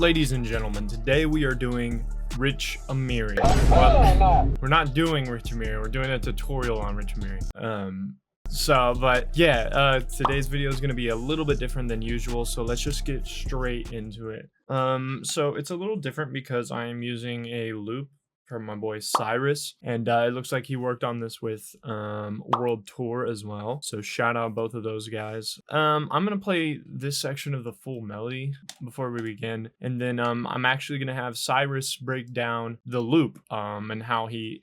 Ladies and gentlemen, today we are doing Rich Amiri. Well, we're not doing Rich Amiri, we're doing a tutorial on Rich Amiri. Today's video is going to be a little bit different than usual, so let's just get straight into it. So it's a little different because I am using a loop from my boy Cyrus, and it looks like he worked on this with World Tour as well, so shout out both of those guys. I'm gonna play this section of the full melody before we begin, and then I'm actually gonna have Cyrus break down the loop and how he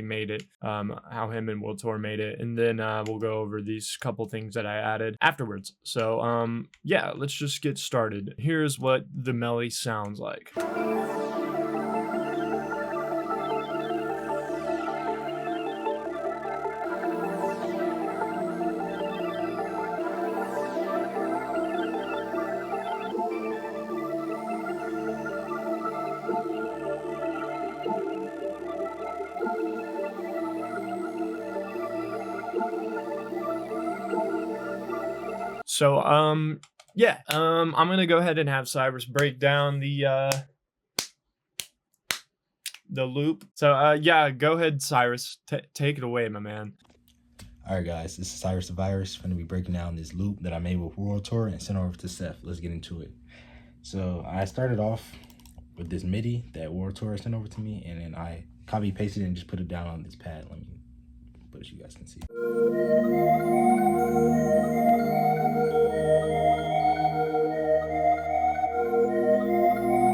made it, how him and World Tour made it, and then we'll go over these couple things that I added afterwards. So yeah, let's just get started. Here's what the melody sounds like. So, I'm gonna go ahead and have Cyrus break down the loop. So, yeah, go ahead, Cyrus. Take it away, my man. Alright guys, this is Cyrus the Virus. I'm going to be breaking down this loop that I made with World Tour and sent over to Seth. Let's get into it. So, I started off with this MIDI that World Tour sent over to me, and then I copy pasted it and just put it down on this pad. Let me put it so you guys can see.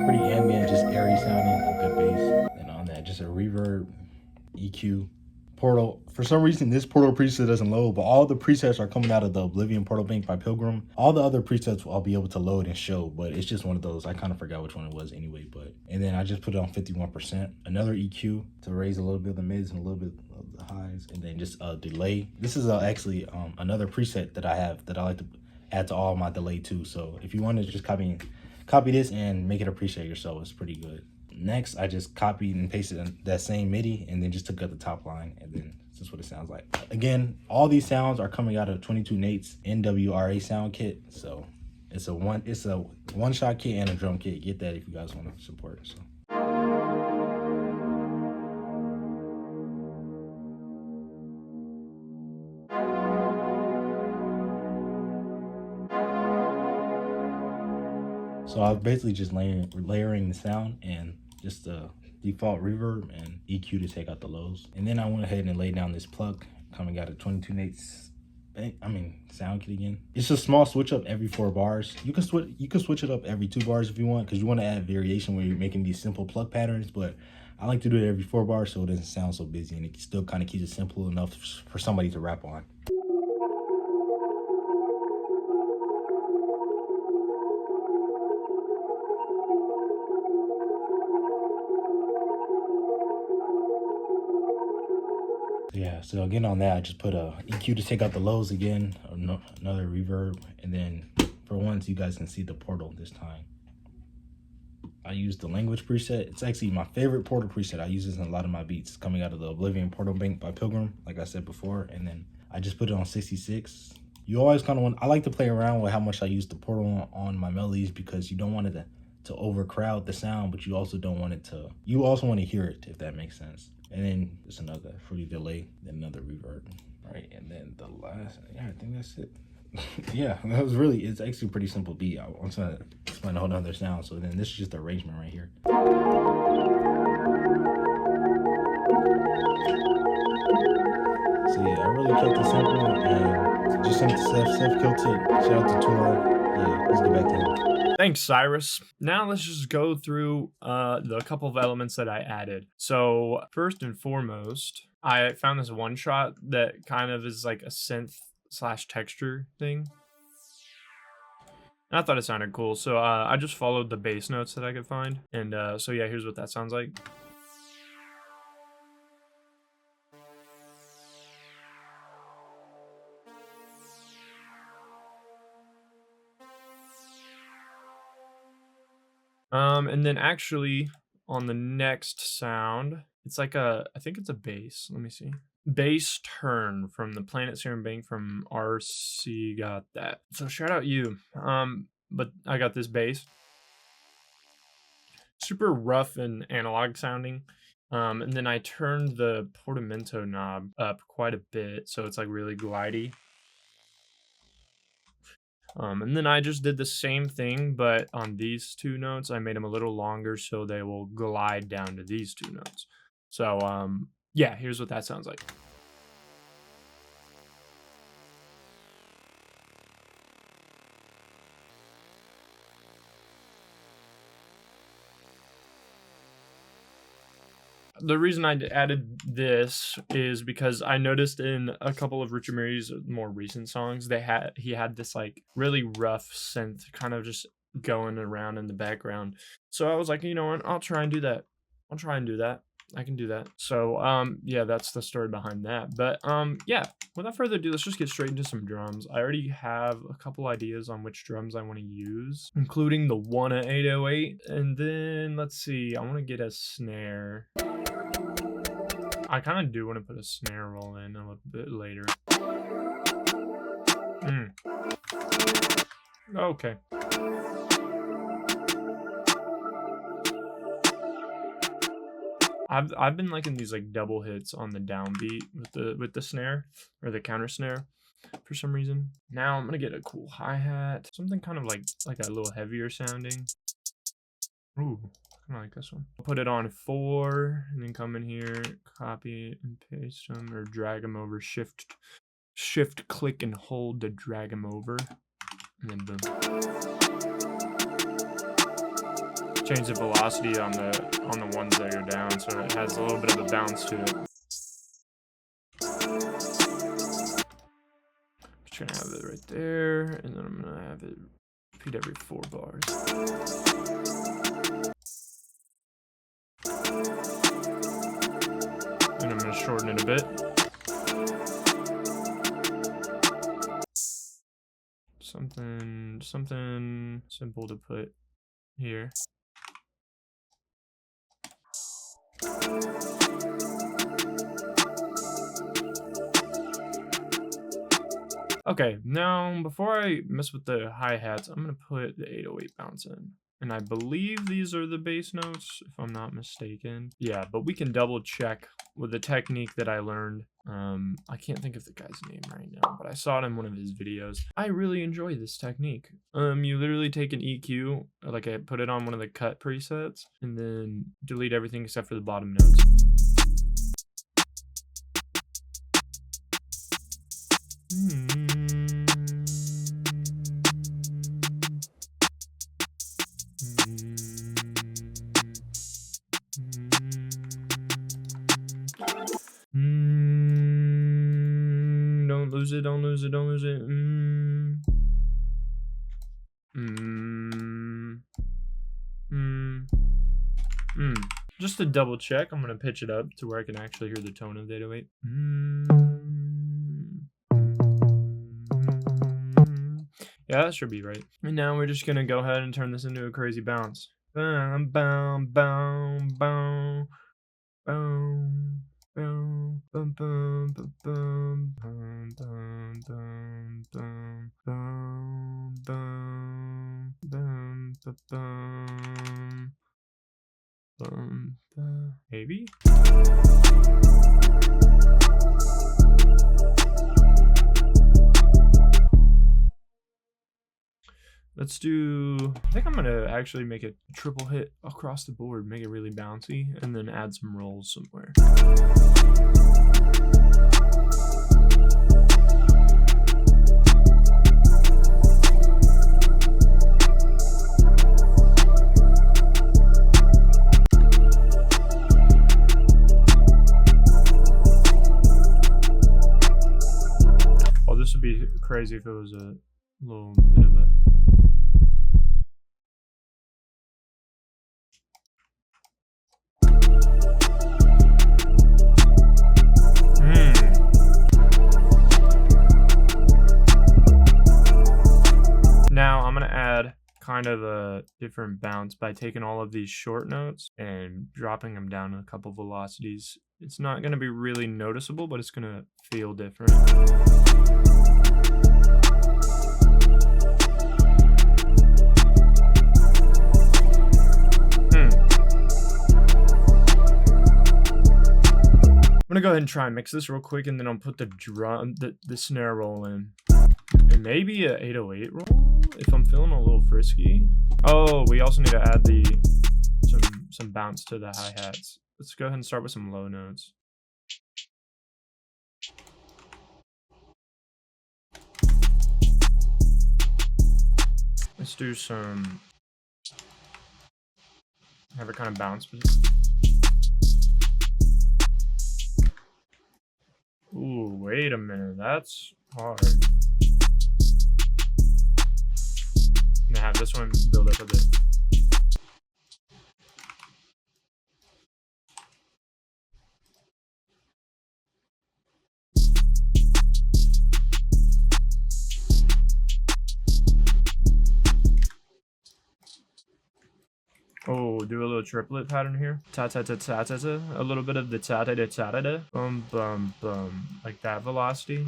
Pretty ambient, just airy sounding, a good bass. And on that, just a reverb, EQ, Portal. For some reason, this Portal preset doesn't load, but all the presets are coming out of the Oblivion Portal Bank by Pilgrim. All the other presets I'll be able to load and show, but it's just one of those. I kind of forgot which one it was anyway, and then I just put it on 51%. Another EQ to raise a little bit of the mids and a little bit of the highs, and then just a delay. This is actually another preset that I have that I like to add to all my delay too. So if you want to just copy this and make it a preset yourself, it's pretty good. Next, I just copied and pasted that same MIDI and then just took out the top line, and then this is what it sounds like. Again, all these sounds are coming out of 22 Nate's NWRA sound kit. So it's a one-shot kit and a drum kit. Get that if you guys want to support it. So I was basically just layering the sound and just the default reverb and EQ to take out the lows. And then I went ahead and laid down this plug coming out of 22 Nate's sound kit again. It's a small switch up every 4 bars. You can switch it up every 2 bars if you want, because you want to add variation when you're making these simple plug patterns, but I like to do it every 4 bars so it doesn't sound so busy and it still kind of keeps it simple enough for somebody to rap on. Yeah, so again on that, I just put a EQ to take out the lows again, another reverb, and then for once you guys can see the Portal this time. I used the language preset. It's actually my favorite Portal preset. I use this in a lot of my beats coming out of the Oblivion Portal Bank by Pilgrim, like I said before, and then I just put it on 66. You always kind of I like to play around with how much I use the Portal on my melodies, because you don't want it to overcrowd the sound, but you also don't want it to, you also want to hear it, if that makes sense. And then just another fruity delay, then another reverb. Right, and then the last, yeah, I think that's it. Yeah, it's actually a pretty simple beat. I'm trying to explain a whole nother sound. So then this is just the arrangement right here. So yeah, I really kept it simple and just sent it to Seth. Seth killed it. Shout out to Tor. Yeah, let's get back to him. Thanks, Cyrus. Now let's just go through the couple of elements that I added. So first and foremost, I found this one shot that kind of is like a synth / texture thing. And I thought it sounded cool, so I just followed the bass notes that I could find. And so yeah, here's what that sounds like. And then actually on the next sound, it's like I think it's a bass. Let me see. Bass turn from the Planet Serum Bank from RC got that. So shout out you. But I got this bass. super rough and analog sounding. And then I turned the portamento knob up quite a bit, so it's like really glidey. And then I just did the same thing, but on these two notes, I made them a little longer so they will glide down to these two notes. So, yeah, here's what that sounds like. The reason I added this is because I noticed in a couple of Rich Amiri's more recent songs, he had this like really rough synth kind of just going around in the background. So I was like, you know what, I'll try and do that. I'll try and do that. I can do that. So yeah, that's the story behind that. But yeah, without further ado, let's just get straight into some drums. I already have a couple ideas on which drums I want to use, including the one at 808. And then let's see, I want to get a snare. I kind of do want to put a snare roll in a little bit later. Okay. I've been liking these like double hits on the downbeat with the snare or the counter snare for some reason. Now I'm gonna get a cool hi-hat, something kind of like a little heavier sounding. Ooh, I like this one. I'll put it on 4 and then come in here, copy and paste them or drag them over. Shift click and hold to drag them over, and then boom. Change the velocity on the ones that are down, so it has a little bit of a bounce to it. Just gonna have it right there, and then I'm gonna have it repeat every 4 bars. And I'm gonna shorten it a bit. Something simple to put here. Okay, now before I mess with the hi-hats, I'm gonna put the 808 bounce in. And I believe these are the bass notes, if I'm not mistaken. Yeah, but we can double check with the technique that I learned. I can't think of the guy's name right now, but I saw it in one of his videos. I really enjoy this technique. You literally take an EQ, like I put it on one of the cut presets, and then delete everything except for the bottom notes. Don't lose it. Just to double check, I'm gonna pitch it up to where I can actually hear the tone of the 808. Yeah, that should be right. And now we're just gonna go ahead and turn this into a crazy bounce. Boom, boom, boom, boom, boom. Boom, boom, boom, boom, boom, boom, boom, boom, boom, boom, boom, boom, boom, boom, maybe? Let's do, I think I'm gonna actually make a triple hit across the board, make it really bouncy, and then add some rolls somewhere. Oh, this would be crazy if it was a little bit of a Now I'm gonna add kind of a different bounce by taking all of these short notes and dropping them down a couple velocities. It's not gonna be really noticeable, but it's gonna feel different. go ahead and try and mix this real quick, and then I'll put the snare roll in. And maybe a 808 roll if I'm feeling a little frisky. Oh, we also need to add some bounce to the hi-hats. Let's go ahead and start with some low notes. Let's do some, have it kind of bounce. Ooh, wait a minute, that's hard. And have this one build up a bit. Oh, do a little triplet pattern here. Ta ta ta ta ta ta. A little bit of the ta ta ta ta ta ta. Bum bum bum. Like that velocity.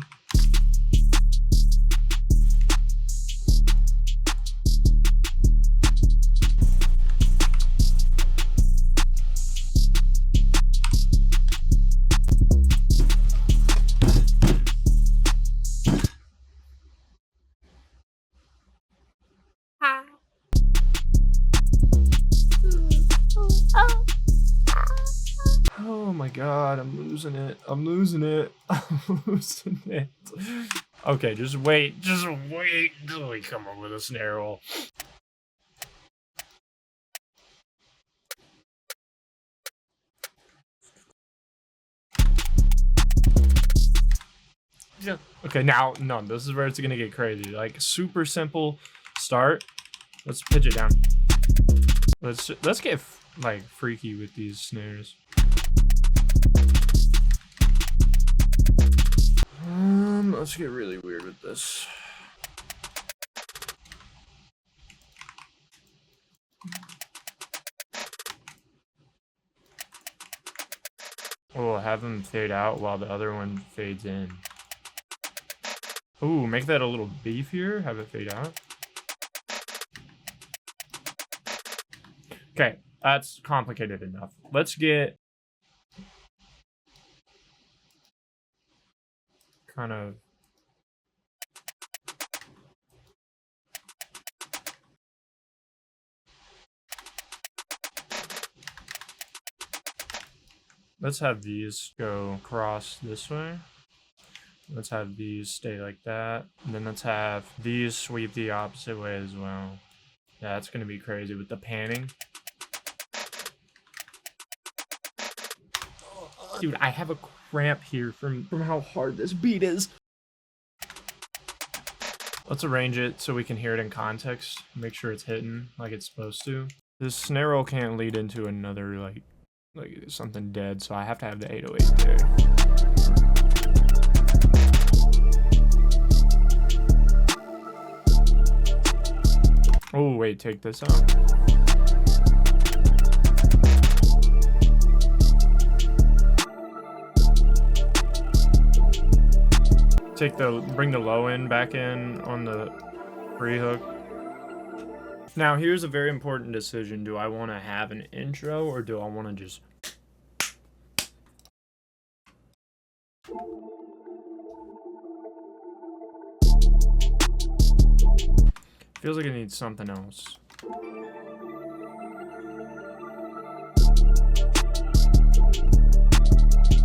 Oh my god, I'm losing it. I'm losing it. I'm losing it. Okay, just wait till we come up with a snare roll. Yeah. Okay, now, no, this is where it's gonna get crazy. Like, super simple start. Let's pitch it down. Let's get, like, freaky with these snares. Let's get really weird with this. We'll have them fade out while the other one fades in. Ooh, make that a little beefier. Have it fade out. Okay, that's complicated enough. Let's get kind of let's have these go across this way. Let's have these stay like that. And then let's have these sweep the opposite way as well. Yeah, it's gonna be crazy with the panning. Dude, I have a cramp here from how hard this beat is. Let's arrange it so we can hear it in context. Make sure it's hitting like it's supposed to. This snare roll can't lead into another like something dead, so I have to have the 808 there. Oh wait, take this out. Bring the low end back in on the pre-hook. Now here's a very important decision. Do I want to have an intro or do I want to just... Feels like it needs something else.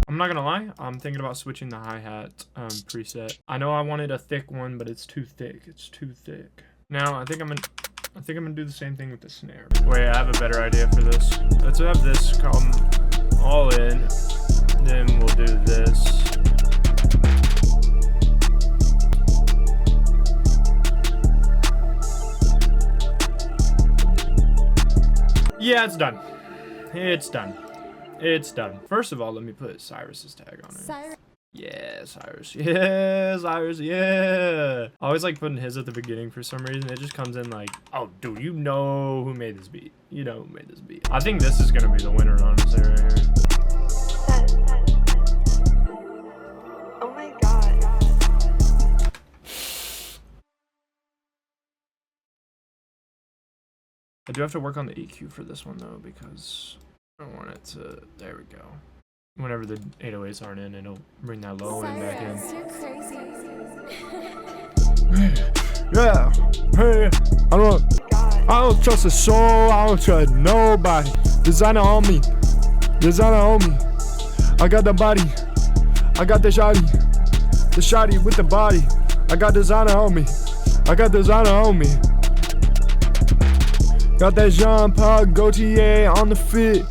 I'm not gonna lie, I'm thinking about switching the hi-hat preset. I know I wanted a thick one, but it's too thick. It's too thick. Now I think I'm gonna do the same thing with the snare. Wait, I have a better idea for this. Let's have this come all in. Then we'll do this. Yeah, it's done. It's done. It's done. First of all, let me put Cyrus's tag on it. Yeah, Cyrus. Yeah, Cyrus. Yeah. I always like putting his at the beginning for some reason. It just comes in like, oh, dude, you know who made this beat. You know who made this beat. I think this is gonna be the winner, honestly, right here. Oh my god. I do have to work on the EQ for this one though, because I want it to. There we go. Whenever the 808s aren't in, it'll bring that low end back in. Cyrus, you're crazy. Yeah, hey, God. I don't trust a soul, I don't trust nobody. Designer on me, designer on me. I got the body, I got the shotty with the body. I got designer on me, I got designer on me. Got that Jean Paul Gaultier on the fit.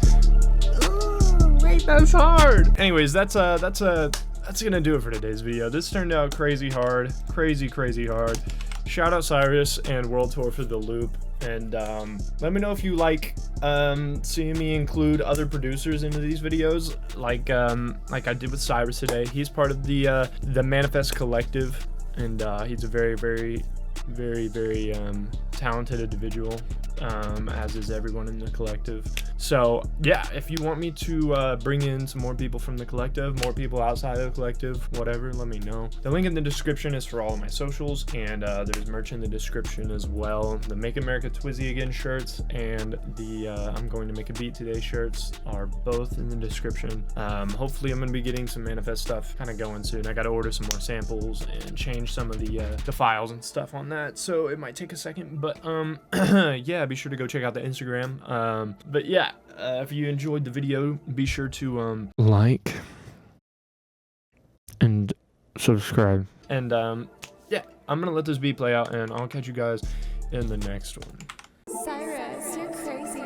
Ooh, wait, that's hard. Anyways, that's gonna do it for today's video. This turned out crazy hard, crazy hard. Shout out Cyrus and World Tour for the loop, and let me know if you like seeing me include other producers into these videos, like I did with Cyrus today. He's part of the Manifest Collective, and he's a very talented individual, as is everyone in the collective. So yeah, if you want me to bring in some more people from the collective, more people outside of the collective, whatever, let me know. The link in the description is for all of my socials, and there's merch in the description as well. The Make America Twizzy Again shirts and the I'm Going to Make a Beat Today shirts are both in the description. Hopefully I'm gonna be getting some Manifest stuff kind of going soon. I gotta order some more samples and change some of the files and stuff on that, so it might take a second, but yeah, be sure to go check out the Instagram. But yeah, if you enjoyed the video, be sure to like and subscribe, and yeah, I'm gonna let this beat play out, and I'll catch you guys in the next one. Cyrus, you're crazy.